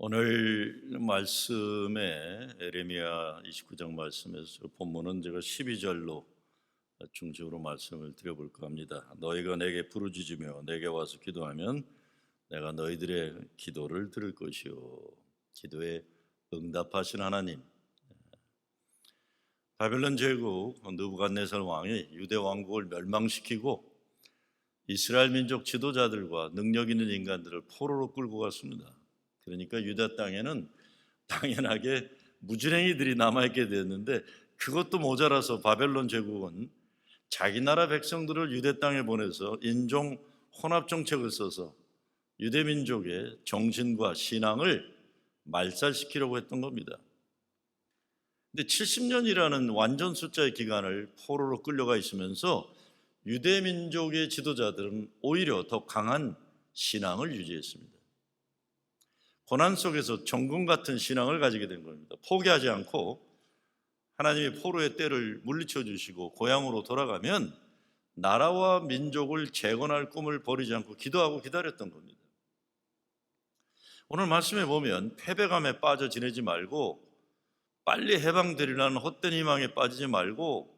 오늘 말씀에 에레미야 29장 말씀에서 본문은 제가 12절로 중심으로 말씀을 드려볼까 합니다. 너희가 내게 부르짖으며 내게 와서 기도하면 내가 너희들의 기도를 들을 것이요 기도에 응답하신 하나님. 바벨론 제국 느부갓네살 왕이 유대 왕국을 멸망시키고 이스라엘 민족 지도자들과 능력 있는 인간들을 포로로 끌고 갔습니다. 그러니까 유다 땅에는 당연하게 무지랭이들이 남아있게 되었는데, 그것도 모자라서 바벨론 제국은 자기 나라 백성들을 유대 땅에 보내서 인종 혼합 정책을 써서 유대 민족의 정신과 신앙을 말살시키려고 했던 겁니다. 근데 70년이라는 완전 숫자의 기간을 포로로 끌려가 있으면서 유대 민족의 지도자들은 오히려 더 강한 신앙을 유지했습니다. 고난 속에서 정금 같은 신앙을 가지게 된 겁니다. 포기하지 않고 하나님이 포로의 때를 물리쳐 주시고 고향으로 돌아가면 나라와 민족을 재건할 꿈을 버리지 않고 기도하고 기다렸던 겁니다. 오늘 말씀에 보면 패배감에 빠져 지내지 말고 빨리 해방되리라는 헛된 희망에 빠지지 말고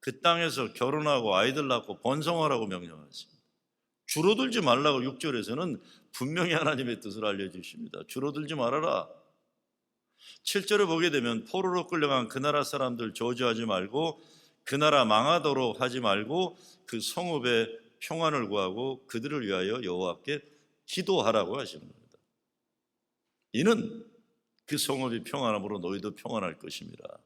그 땅에서 결혼하고 아이들 낳고 번성하라고 명령하십니다. 줄어들지 말라고 6절에서는 분명히 하나님의 뜻을 알려주십니다. 줄어들지 말아라. 7절을 보게 되면 포로로 끌려간 그 나라 사람들 저주하지 말고 그 나라 망하도록 하지 말고 그 성읍의 평안을 구하고 그들을 위하여 여호와께 기도하라고 하시는 겁니다. 이는 그 성읍이 평안함으로 너희도 평안할 것입니다.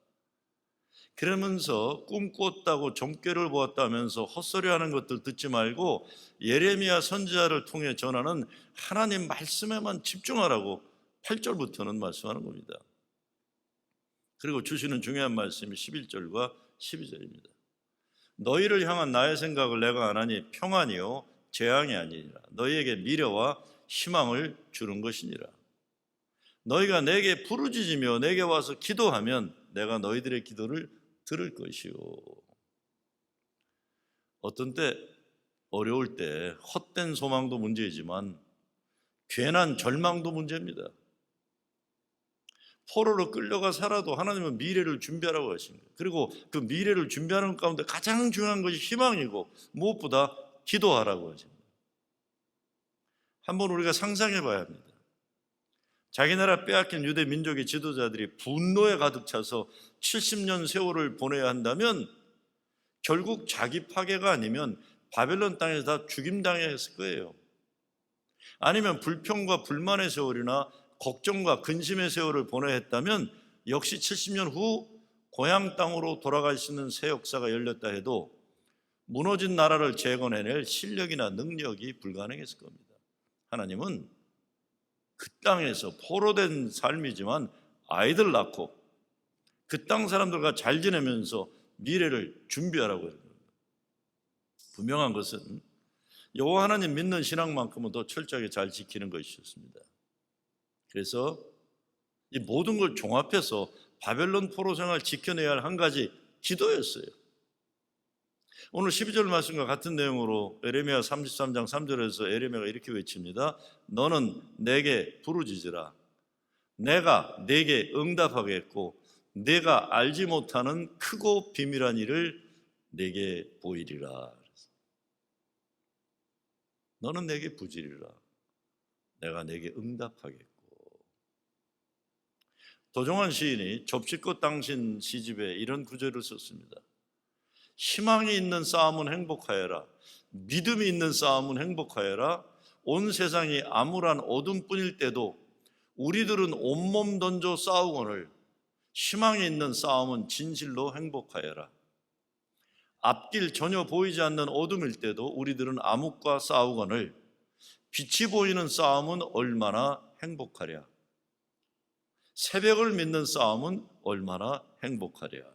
그러면서 꿈꿨다고 종꾀를 보았다면서 헛소리하는 것들 듣지 말고 예레미야 선지자를 통해 전하는 하나님 말씀에만 집중하라고 8절부터는 말씀하는 겁니다. 그리고 주시는 중요한 말씀이 11절과 12절입니다. 너희를 향한 나의 생각을 내가 안 하니 평안이요 재앙이 아니니라. 너희에게 미래와 희망을 주는 것이니라. 너희가 내게 부르짖으며 내게 와서 기도하면 내가 너희들의 기도를 들을 것이요. 어떤 때 어려울 때 헛된 소망도 문제이지만 괜한 절망도 문제입니다. 포로로 끌려가 살아도 하나님은 미래를 준비하라고 하신 거예요. 그리고 그 미래를 준비하는 가운데 가장 중요한 것이 희망이고 무엇보다 기도하라고 하십니다. 한번 우리가 상상해 봐야 합니다. 자기 나라 빼앗긴 유대 민족의 지도자들이 분노에 가득 차서 70년 세월을 보내야 한다면 결국 자기 파괴가 아니면 바벨론 땅에서 다 죽임당했을 거예요. 아니면 불평과 불만의 세월이나 걱정과 근심의 세월을 보내야 했다면 역시 70년 후 고향 땅으로 돌아갈 수 있는 새 역사가 열렸다 해도 무너진 나라를 재건해낼 실력이나 능력이 불가능했을 겁니다. 하나님은 그 땅에서 포로된 삶이지만 아이들 낳고 그 땅 사람들과 잘 지내면서 미래를 준비하라고 해요. 분명한 것은 여호와 하나님 믿는 신앙만큼은 더 철저하게 잘 지키는 것이었습니다. 그래서 이 모든 걸 종합해서 바벨론 포로 생활 지켜내야 할 한 가지 기도였어요. 오늘 12절 말씀과 같은 내용으로 에레미야 33장 3절에서 에레미야가 이렇게 외칩니다. 너는 내게 부르짖으라. 내가 내게 응답하겠고 내가 알지 못하는 크고 비밀한 일을 내게 보이리라. 너는 내게 부르짖으라. 내가 내게 응답하겠고. 도종환 시인이 접시꽃 당신 시집에 이런 구절을 썼습니다. 희망이 있는 싸움은 행복하여라. 믿음이 있는 싸움은 행복하여라. 온 세상이 암울한 어둠뿐일 때도 우리들은 온몸 던져 싸우거늘 희망이 있는 싸움은 진실로 행복하여라. 앞길 전혀 보이지 않는 어둠일 때도 우리들은 암흑과 싸우거늘 빛이 보이는 싸움은 얼마나 행복하랴. 새벽을 믿는 싸움은 얼마나 행복하랴.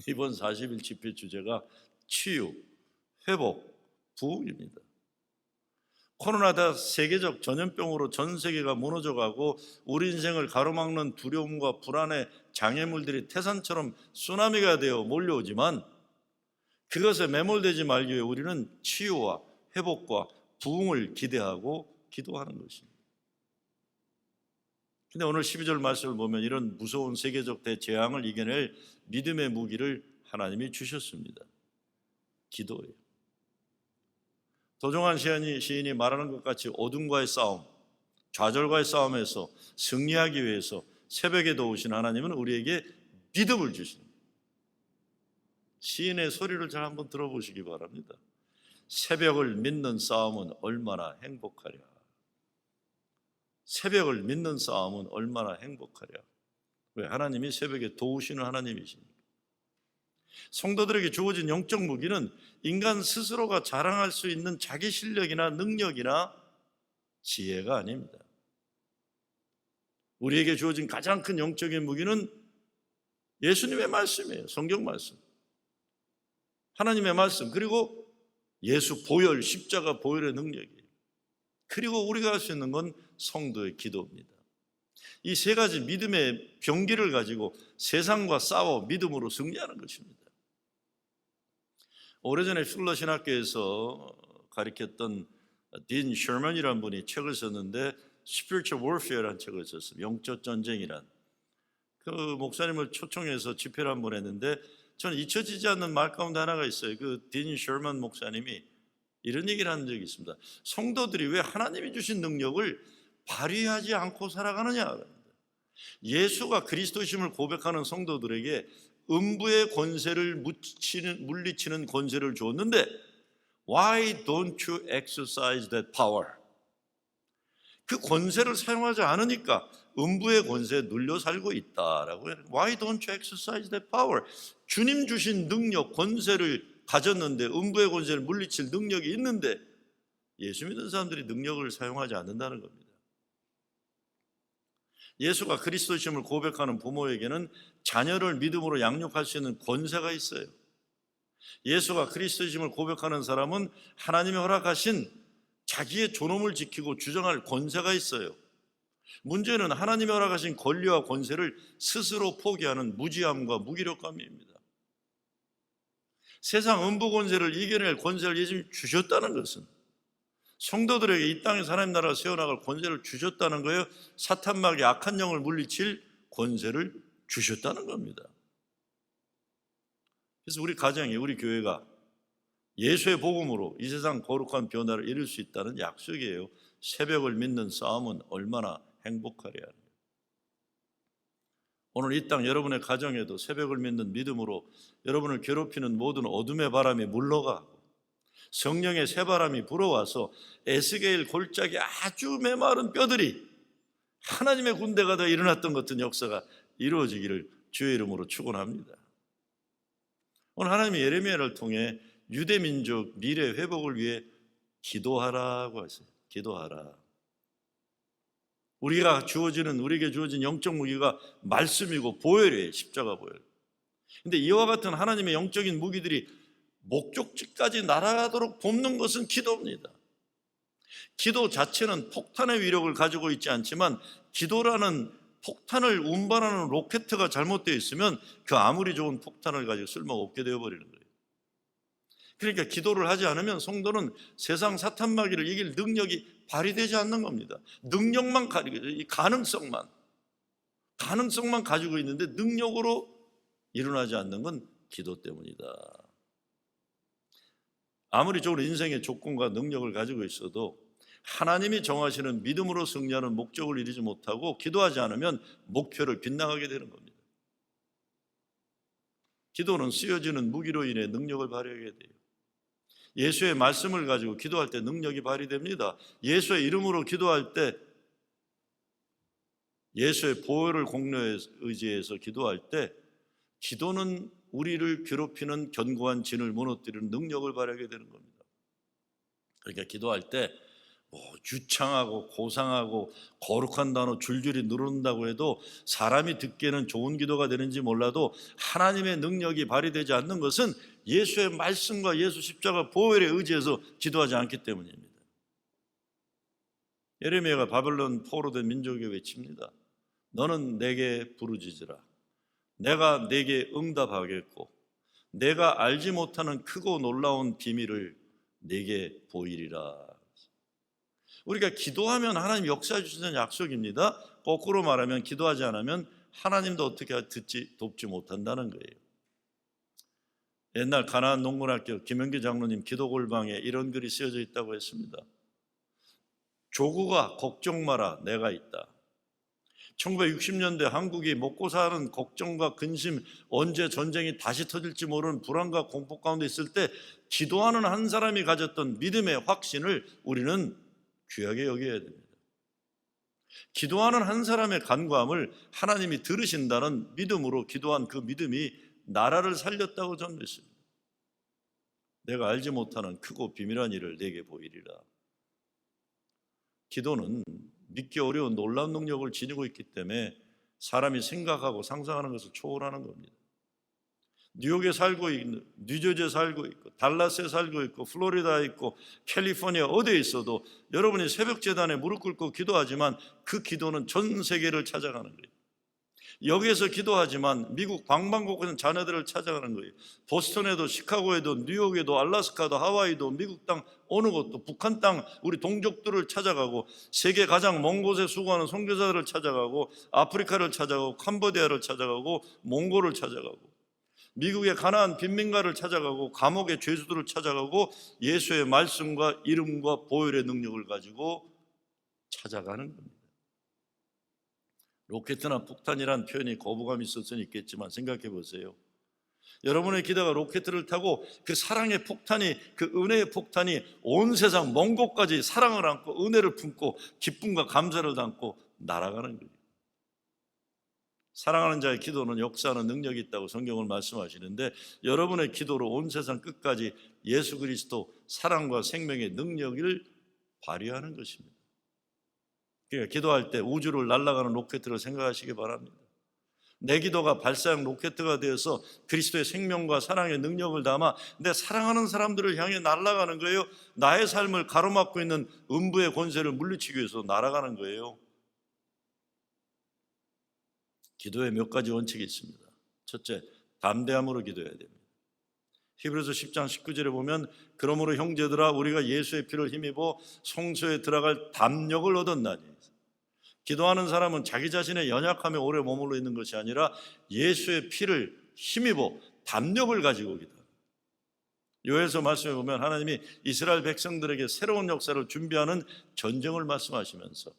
이번 40일 집회 주제가 치유, 회복, 부흥입니다. 코로나다 세계적 전염병으로 전 세계가 무너져가고 우리 인생을 가로막는 두려움과 불안의 장애물들이 태산처럼 쓰나미가 되어 몰려오지만 그것에 매몰되지 말기 위해 우리는 치유와 회복과 부흥을 기대하고 기도하는 것입니다. 근데 오늘 12절 말씀을 보면 이런 무서운 세계적 대재앙을 이겨낼 믿음의 무기를 하나님이 주셨습니다. 기도예요. 도종환 시인이 말하는 것 같이 어둠과의 싸움, 좌절과의 싸움에서 승리하기 위해서 새벽에 도우신 하나님은 우리에게 믿음을 주십니다. 시인의 소리를 잘 한번 들어보시기 바랍니다. 새벽을 믿는 싸움은 얼마나 행복하랴. 새벽을 믿는 싸움은 얼마나 행복하랴. 왜? 하나님이 새벽에 도우시는 하나님이시니까. 성도들에게 주어진 영적 무기는 인간 스스로가 자랑할 수 있는 자기 실력이나 능력이나 지혜가 아닙니다. 우리에게 주어진 가장 큰 영적인 무기는 예수님의 말씀이에요. 성경 말씀, 하나님의 말씀, 그리고 예수 보혈, 십자가 보혈의 능력이에요. 그리고 우리가 할 수 있는 건 성도의 기도입니다. 이 세 가지 믿음의 병기를 가지고 세상과 싸워 믿음으로 승리하는 것입니다. 오래전에 필러 신학교에서 가르쳤던 딘 셔먼이라는 분이 책을 썼는데 Spiritual Warfare라는 책을 썼어요. 영적 전쟁이란. 그 목사님을 초청해서 집회를 한번 했는데 저는 잊혀지지 않는 말 가운데 하나가 있어요. 그 딘 셔먼 목사님이 이런 얘기를 한 적이 있습니다. 성도들이 왜 하나님이 주신 능력을 발휘하지 않고 살아가느냐. 예수가 그리스도심을 고백하는 성도들에게 음부의 권세를 물리치는 권세를 줬는데 Why don't you exercise that power? 그 권세를 사용하지 않으니까 음부의 권세에 눌려 살고 있다라고 해요. Why don't you exercise that power? 주님 주신 능력, 권세를 가졌는데, 음부의 권세를 물리칠 능력이 있는데 예수 믿는 사람들이 능력을 사용하지 않는다는 겁니다. 예수가 그리스도심을 고백하는 부모에게는 자녀를 믿음으로 양육할 수 있는 권세가 있어요. 예수가 그리스도심을 고백하는 사람은 하나님이 허락하신 자기의 존엄을 지키고 주장할 권세가 있어요. 문제는 하나님이 허락하신 권리와 권세를 스스로 포기하는 무지함과 무기력감입니다. 세상 음부 권세를 이겨낼 권세를 예수님이 주셨다는 것은 성도들에게 이 땅에서 하나님 나라가 세워나갈 권세를 주셨다는 거예요. 사탄막의 악한 영을 물리칠 권세를 주셨다는 겁니다. 그래서 우리 가정이, 우리 교회가 예수의 복음으로 이 세상 거룩한 변화를 이룰 수 있다는 약속이에요. 새벽을 믿는 싸움은 얼마나 행복하랴. 오늘 이 땅 여러분의 가정에도 새벽을 믿는 믿음으로 여러분을 괴롭히는 모든 어둠의 바람이 물러가고 성령의 새바람이 불어와서 에스겔 골짜기 아주 메마른 뼈들이 하나님의 군대가 다 일어났던 같은 역사가 이루어지기를 주의 이름으로 축원합니다. 오늘 하나님이 예레미야를 통해 유대 민족 미래 회복을 위해 기도하라고 하세요. 기도하라. 우리에게 주어진 영적 무기가 말씀이고 보혈이에요. 십자가 보혈. 근데 이와 같은 하나님의 영적인 무기들이 목적지까지 날아가도록 돕는 것은 기도입니다. 기도 자체는 폭탄의 위력을 가지고 있지 않지만 기도라는 폭탄을 운반하는 로켓가 잘못되어 있으면 그 아무리 좋은 폭탄을 가지고 쓸모가 없게 되어버리는 거예요. 그러니까 기도를 하지 않으면 성도는 세상 사탄마귀를 이길 능력이 발휘되지 않는 겁니다. 능력만 가지고, 이 가능성만 가지고 있는데 능력으로 일어나지 않는 건 기도 때문이다. 아무리 좋은 인생의 조건과 능력을 가지고 있어도 하나님이 정하시는 믿음으로 승리하는 목적을 이루지 못하고 기도하지 않으면 목표를 빗나가게 되는 겁니다. 기도는 쓰여지는 무기로 인해 능력을 발휘하게 돼요. 예수의 말씀을 가지고 기도할 때 능력이 발휘됩니다. 예수의 이름으로 기도할 때, 예수의 보혈을 공로에 의지해서 기도할 때 기도는 우리를 괴롭히는 견고한 진을 무너뜨리는 능력을 발휘하게 되는 겁니다. 그러니까 기도할 때 유창하고 고상하고 거룩한 단어 줄줄이 누른다고 해도 사람이 듣기에는 좋은 기도가 되는지 몰라도 하나님의 능력이 발휘되지 않는 것은 예수의 말씀과 예수 십자가 보혈에 의지해서 기도하지 않기 때문입니다. 예레미야가 바벨론 포로된 민족에게 외칩니다. 너는 내게 부르짖으라. 내가 내게 응답하겠고 내가 알지 못하는 크고 놀라운 비밀을 내게 보이리라. 우리가 기도하면 하나님 역사해 주시는 약속입니다. 거꾸로 말하면 기도하지 않으면 하나님도 어떻게 돕지 못한다는 거예요. 옛날 가나안 농군학교 김영기 장로님 기도 골방에 이런 글이 쓰여져 있다고 했습니다. 조국아 걱정 마라 내가 있다. 1960년대 한국이 먹고 사는 걱정과 근심, 언제 전쟁이 다시 터질지 모르는 불안과 공포 가운데 있을 때 기도하는 한 사람이 가졌던 믿음의 확신을 우리는 귀하게 여겨야 됩니다. 기도하는 한 사람의 간구함을 하나님이 들으신다는 믿음으로 기도한 그 믿음이 나라를 살렸다고 저는 믿습니다. 내가 알지 못하는 크고 비밀한 일을 내게 보이리라. 기도는 믿기 어려운 놀라운 능력을 지니고 있기 때문에 사람이 생각하고 상상하는 것을 초월하는 겁니다. 뉴욕에 살고 있는, 뉴저지에 살고 있고, 달라스에 살고 있고, 플로리다에 있고, 캘리포니아 어디에 있어도 여러분이 새벽 제단에 무릎 꿇고 기도하지만 그 기도는 전 세계를 찾아가는 거예요. 여기에서 기도하지만 미국 방방곡곡에는 자녀들을 찾아가는 거예요. 보스턴에도 시카고에도 뉴욕에도 알래스카도 하와이도 미국 땅 어느 곳도 북한 땅 우리 동족들을 찾아가고 세계 가장 먼 곳에 수고하는 선교사들을 찾아가고 아프리카를 찾아가고 캄보디아를 찾아가고 몽골을 찾아가고 미국의 가나안 빈민가를 찾아가고 감옥의 죄수들을 찾아가고 예수의 말씀과 이름과 보혈의 능력을 가지고 찾아가는 겁니다. 로켓이나 폭탄이란 표현이 거부감이 있을 수는 있겠지만 생각해 보세요. 여러분의 기도가 로켓을 타고 그 사랑의 폭탄이, 그 은혜의 폭탄이 온 세상 먼 곳까지 사랑을 안고 은혜를 품고 기쁨과 감사를 담고 날아가는 거예요. 사랑하는 자의 기도는 역사하는 능력이 있다고 성경을 말씀하시는데 여러분의 기도로 온 세상 끝까지 예수 그리스도 사랑과 생명의 능력을 발휘하는 것입니다. 그러니까 기도할 때 우주를 날아가는 로켓을 생각하시기 바랍니다. 내 기도가 발사형 로켓가 되어서 그리스도의 생명과 사랑의 능력을 담아 내 사랑하는 사람들을 향해 날아가는 거예요. 나의 삶을 가로막고 있는 음부의 권세를 물리치기 위해서 날아가는 거예요. 기도에 몇 가지 원칙이 있습니다. 첫째, 담대함으로 기도해야 됩니다. 히브리서 10장 19절에 보면 그러므로 형제들아 우리가 예수의 피를 힘입어 성소에 들어갈 담력을 얻었나니. 기도하는 사람은 자기 자신의 연약함에 오래 머물러 있는 것이 아니라 예수의 피를 힘입어 담력을 가지고 기도합니다. 요엘서 말씀에 보면 하나님이 이스라엘 백성들에게 새로운 역사를 준비하는 전쟁을 말씀하시면서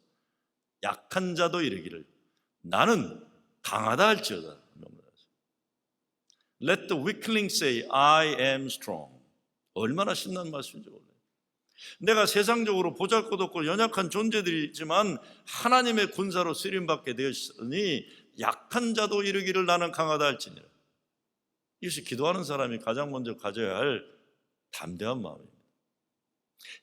약한 자도 이르기를 나는 강하다 할지어다. Let the weakling say I am strong. 얼마나 신나는 말씀인지 몰라요. 내가 세상적으로 보잘것없고 연약한 존재들이지만 하나님의 군사로 쓰임받게 되었으니 약한 자도 이르기를 나는 강하다 할지니라. 이것이 기도하는 사람이 가장 먼저 가져야 할 담대한 마음입니다.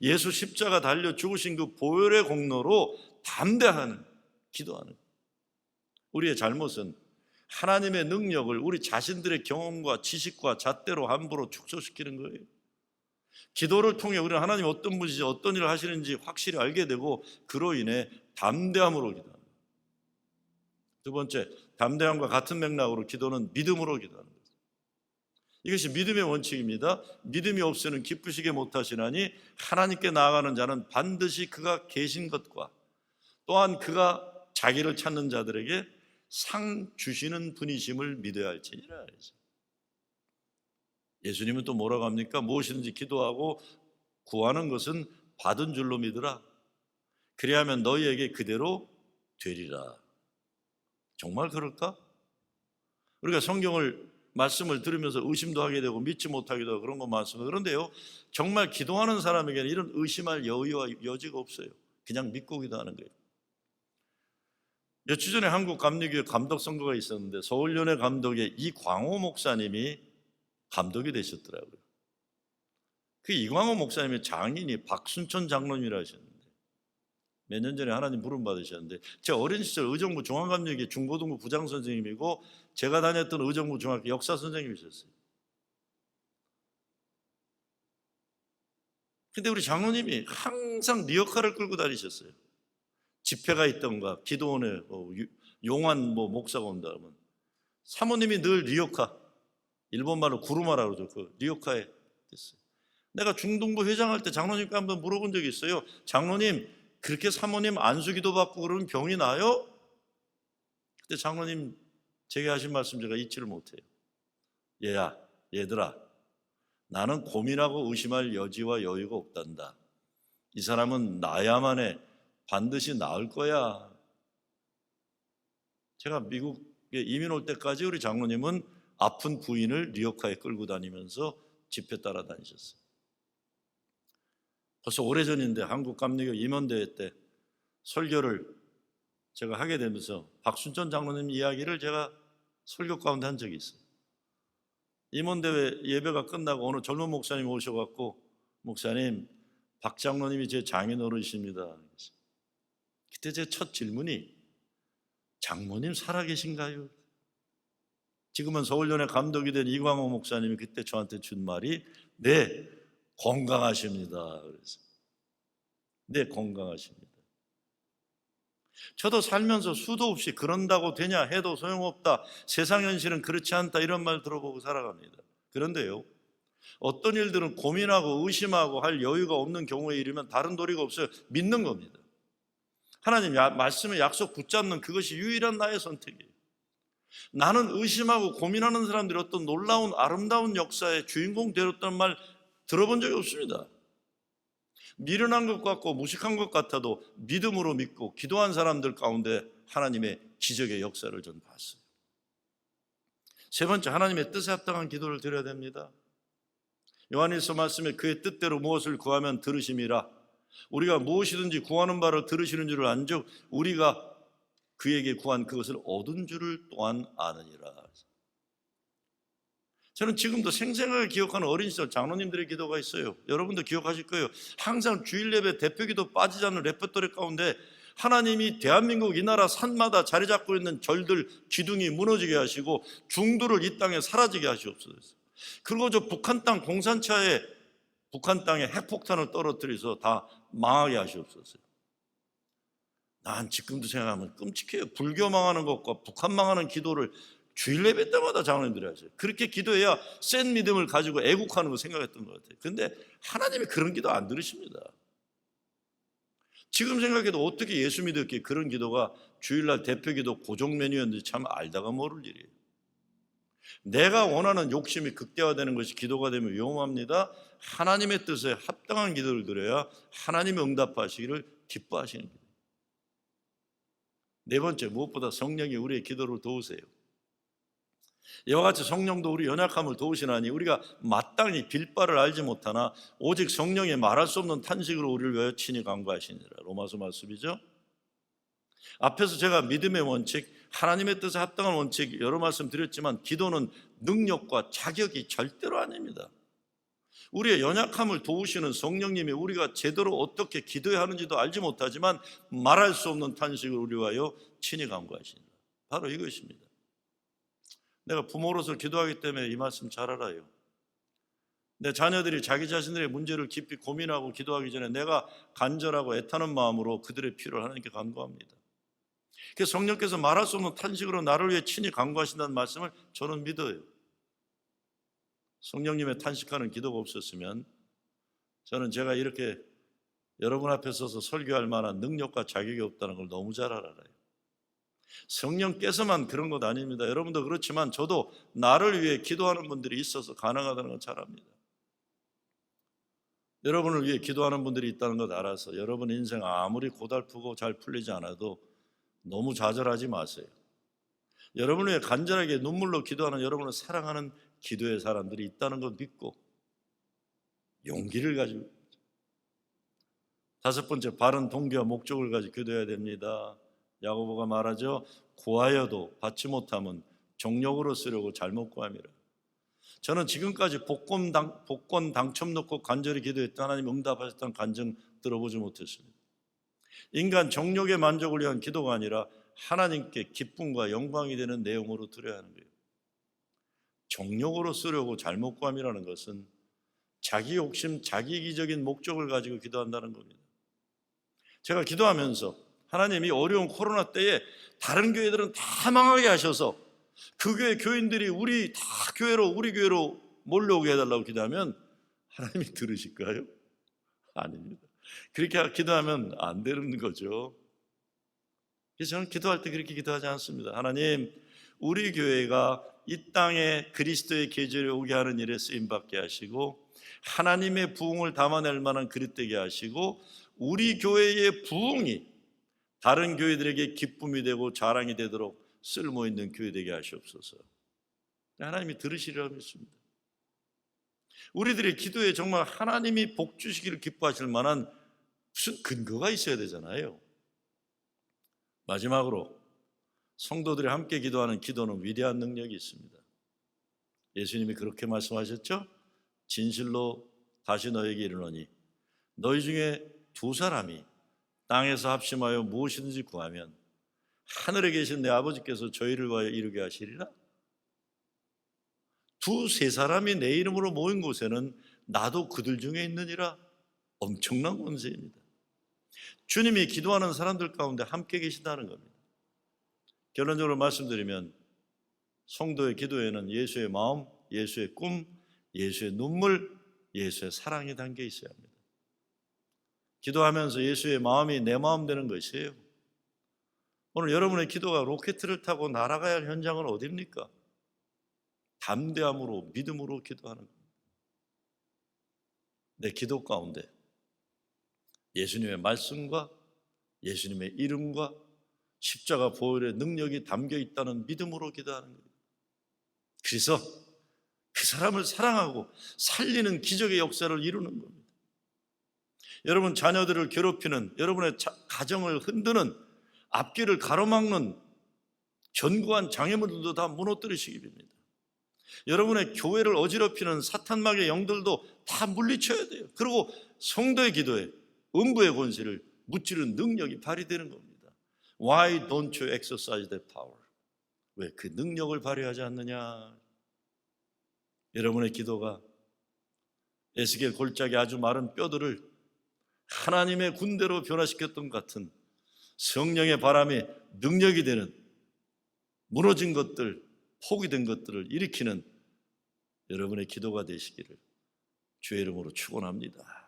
예수 십자가 달려 죽으신 그 보혈의 공로로 담대하는 기도하는. 우리의 잘못은 하나님의 능력을 우리 자신들의 경험과 지식과 잣대로 함부로 축소시키는 거예요. 기도를 통해 우리는 하나님 어떤 분이신지 어떤 일을 하시는지 확실히 알게 되고 그로 인해 담대함으로 기도합니다. 두 번째, 담대함과 같은 맥락으로 기도는 믿음으로 기도하는 거예요. 이것이 믿음의 원칙입니다. 믿음이 없이는 기쁘시게 못하시나니 하나님께 나아가는 자는 반드시 그가 계신 것과 또한 그가 자기를 찾는 자들에게 상 주시는 분이심을 믿어야 할지니라. 예수님은 또 뭐라고 합니까? 무엇이든지 기도하고 구하는 것은 받은 줄로 믿으라. 그리하면 너희에게 그대로 되리라. 정말 그럴까? 우리가 성경을 말씀을 들으면서 의심도 하게 되고 믿지 못하기도 하고 그런 거 많습니다. 그런데요, 정말 기도하는 사람에게는 이런 의심할 여유와 여지가 없어요. 그냥 믿고 기도하는 거예요. 며칠 전에 한국 감리교회 감독 선거가 있었는데 서울연회 감독의 이광호 목사님이 감독이 되셨더라고요. 그 이광호 목사님의 장인이 박순천 장로님이라 하셨는데 몇 년 전에 하나님 부름 받으셨는데 제 어린 시절 의정부 중앙감리교회 중고등부 부장 선생님이고 제가 다녔던 의정부 중학교 역사 선생님이셨어요. 근데 우리 장로님이 항상 리어카를 끌고 다니셨어요. 집회가 있던가 기도원에 용환 목사가 온다 그러면 사모님이 늘 리어카, 일본말로 구루마라 그러죠. 그 리어카에 됐어요. 내가 중동부 회장할 때 장로님께 한번 물어본 적이 있어요. 장로님, 그렇게 사모님 안수기도 받고 그러면 병이 나요? 그때 장로님 제게 하신 말씀 제가 잊지를 못해요. 얘들아, 나는 고민하고 의심할 여지와 여유가 없단다. 이 사람은 나야만 해. 반드시 나을 거야. 제가 미국에 이민 올 때까지 우리 장로님은 아픈 부인을 뉴욕카에 끌고 다니면서 집회 따라다니셨어요. 벌써 오래전인데 한국 감리교 임원대회 때 설교를 제가 하게 되면서 박순천 장로님 이야기를 제가 설교 가운데 한 적이 있어요. 임원대회 예배가 끝나고 어느 젊은 목사님 오셔갖고, 목사님, 박 장로님이 제 장인어른이십니다. 그때 제 첫 질문이, 장모님 살아계신가요? 지금은 서울연회 감독이 된 이광호 목사님이 그때 저한테 준 말이, 네, 건강하십니다. 그래서 네, 건강하십니다. 저도 살면서 수도 없이 그런다고 되냐 해도 소용없다, 세상 현실은 그렇지 않다, 이런 말 들어보고 살아갑니다. 그런데요, 어떤 일들은 고민하고 의심하고 할 여유가 없는 경우에 이르면 다른 도리가 없어요. 믿는 겁니다. 하나님 말씀의 약속 붙잡는 그것이 유일한 나의 선택이에요. 나는 의심하고 고민하는 사람들이 어떤 놀라운 아름다운 역사의 주인공 되었다는 말 들어본 적이 없습니다. 미련한 것 같고 무식한 것 같아도 믿음으로 믿고 기도한 사람들 가운데 하나님의 기적의 역사를 전 봤어요. 세 번째, 하나님의 뜻에 합당한 기도를 드려야 됩니다. 요한일서 말씀에 그의 뜻대로 무엇을 구하면 들으심이라. 우리가 무엇이든지 구하는 바를 들으시는 줄을 안즉 우리가 그에게 구한 그것을 얻은 줄을 또한 아느니라. 저는 지금도 생생하게 기억하는 어린 시절 장로님들의 기도가 있어요. 여러분도 기억하실 거예요. 항상 주일 예배 대표기도 빠지지 않는 레퍼토리 가운데 하나님이 대한민국 이 나라 산마다 자리 잡고 있는 절들 기둥이 무너지게 하시고 중도를 이 땅에 사라지게 하시옵소서. 그리고 저 북한 땅 공산차에 북한 땅에 핵폭탄을 떨어뜨려서 다 망하게 하시옵소서. 난 지금도 생각하면 끔찍해요. 불교 망하는 것과 북한 망하는 기도를 주일 예배 때마다 장로님들이 하세요. 그렇게 기도해야 센 믿음을 가지고 애국하는 거 생각했던 것 같아요. 그런데 하나님이 그런 기도 안 들으십니다. 지금 생각해도 어떻게 예수 믿었기에 그런 기도가 주일날 대표기도 고정 메뉴였는지 참 알다가 모를 일이에요. 내가 원하는 욕심이 극대화되는 것이 기도가 되면 위험합니다. 하나님의 뜻에 합당한 기도를 드려야 하나님이 응답하시기를 기뻐하시는 기도. 네 번째, 무엇보다 성령이 우리의 기도를 도우세요. 이와 같이 성령도 우리 연약함을 도우시나니 우리가 마땅히 빌 바를 알지 못하나 오직 성령의 말할 수 없는 탄식으로 우리를 위하여 친히 간구하시니라. 로마서 말씀이죠. 앞에서 제가 믿음의 원칙, 하나님의 뜻에 합당한 원칙 여러 말씀 드렸지만 기도는 능력과 자격이 절대로 아닙니다. 우리의 연약함을 도우시는 성령님이 우리가 제대로 어떻게 기도해야 하는지도 알지 못하지만 말할 수 없는 탄식을 우리 위하여 친히 간구하시니라. 바로 이것입니다. 내가 부모로서 기도하기 때문에 이 말씀 잘 알아요. 내 자녀들이 자기 자신들의 문제를 깊이 고민하고 기도하기 전에 내가 간절하고 애타는 마음으로 그들의 필요를 하나님께 간구합니다. 그래서 성령께서 말할 수 없는 탄식으로 나를 위해 친히 간구하신다는 말씀을 저는 믿어요. 성령님의 탄식하는 기도가 없었으면 저는 제가 이렇게 여러분 앞에 서서 설교할 만한 능력과 자격이 없다는 걸 너무 잘 알아요. 성령께서만 그런 것 아닙니다. 여러분도 그렇지만 저도 나를 위해 기도하는 분들이 있어서 가능하다는 걸 잘 압니다. 여러분을 위해 기도하는 분들이 있다는 것 알아서 여러분 인생 아무리 고달프고 잘 풀리지 않아도 너무 좌절하지 마세요. 여러분을 위해 간절하게 눈물로 기도하는 여러분을 사랑하는 기도의 사람들이 있다는 것 믿고 용기를 가지고, 다섯 번째, 바른 동기와 목적을 가지고 기도해야 됩니다. 야고보가 말하죠. 구하여도 받지 못함은 정욕으로 쓰려고 잘못 구함이라. 저는 지금까지 복권 당첨 놓고 간절히 기도했던 하나님 응답하셨다는 간증 들어보지 못했습니다. 인간 정욕의 만족을 위한 기도가 아니라 하나님께 기쁨과 영광이 되는 내용으로 드려야 하는 거예요. 정욕으로 쓰려고 잘못 구함이라는 것은 자기 욕심, 자기 이기적인 목적을 가지고 기도한다는 겁니다. 제가 기도하면서 하나님이 어려운 코로나 때에 다른 교회들은 다 망하게 하셔서 그 교회 교인들이 우리 교회로 몰려오게 해달라고 기도하면 하나님이 들으실까요? 아닙니다. 그렇게 기도하면 안 되는 거죠. 그래서 저는 기도할 때 그렇게 기도하지 않습니다. 하나님, 우리 교회가 이 땅에 그리스도의 계절에 오게 하는 일에 쓰임받게 하시고 하나님의 부흥을 담아낼 만한 그릇 되게 하시고 우리 교회의 부흥이 다른 교회들에게 기쁨이 되고 자랑이 되도록 쓸모있는 교회 되게 하시옵소서. 하나님이 들으시리라 믿습니다. 우리들의 기도에 정말 하나님이 복 주시기를 기뻐하실 만한 무슨 근거가 있어야 되잖아요. 마지막으로 성도들이 함께 기도하는 기도는 위대한 능력이 있습니다. 예수님이 그렇게 말씀하셨죠? 진실로 다시 너에게 이르노니 너희 중에 두 사람이 땅에서 합심하여 무엇이든지 구하면 하늘에 계신 내 아버지께서 저희를 위하여 이루게 하시리라. 두세 사람이 내 이름으로 모인 곳에는 나도 그들 중에 있느니라. 엄청난 권세입니다. 주님이 기도하는 사람들 가운데 함께 계신다는 겁니다. 결론적으로 말씀드리면 성도의 기도에는 예수의 마음, 예수의 꿈, 예수의 눈물, 예수의 사랑이 담겨 있어야 합니다. 기도하면서 예수의 마음이 내 마음 되는 것이에요. 오늘 여러분의 기도가 로켓을 타고 날아가야 할 현장은 어디입니까? 담대함으로 믿음으로 기도하는 겁니다. 내 기도 가운데 예수님의 말씀과 예수님의 이름과 십자가 보혈의 능력이 담겨 있다는 믿음으로 기도하는 거예요. 그래서 그 사람을 사랑하고 살리는 기적의 역사를 이루는 겁니다. 여러분 자녀들을 괴롭히는, 여러분의 가정을 흔드는, 앞길을 가로막는 견고한 장애물들도 다 무너뜨리시기 바랍니다. 여러분의 교회를 어지럽히는 사탄막의 영들도 다 물리쳐야 돼요. 그리고 성도의 기도에 음부의 권세를 무찌르는 능력이 발휘되는 겁니다. Why don't you exercise that power? 왜 그 능력을 발휘하지 않느냐? 여러분의 기도가 에스겔 골짜기 아주 마른 뼈들을 하나님의 군대로 변화시켰던 것 같은 성령의 바람이 능력이 되는 무너진 것들, 포기된 것들을 일으키는 여러분의 기도가 되시기를 주의 이름으로 축원합니다.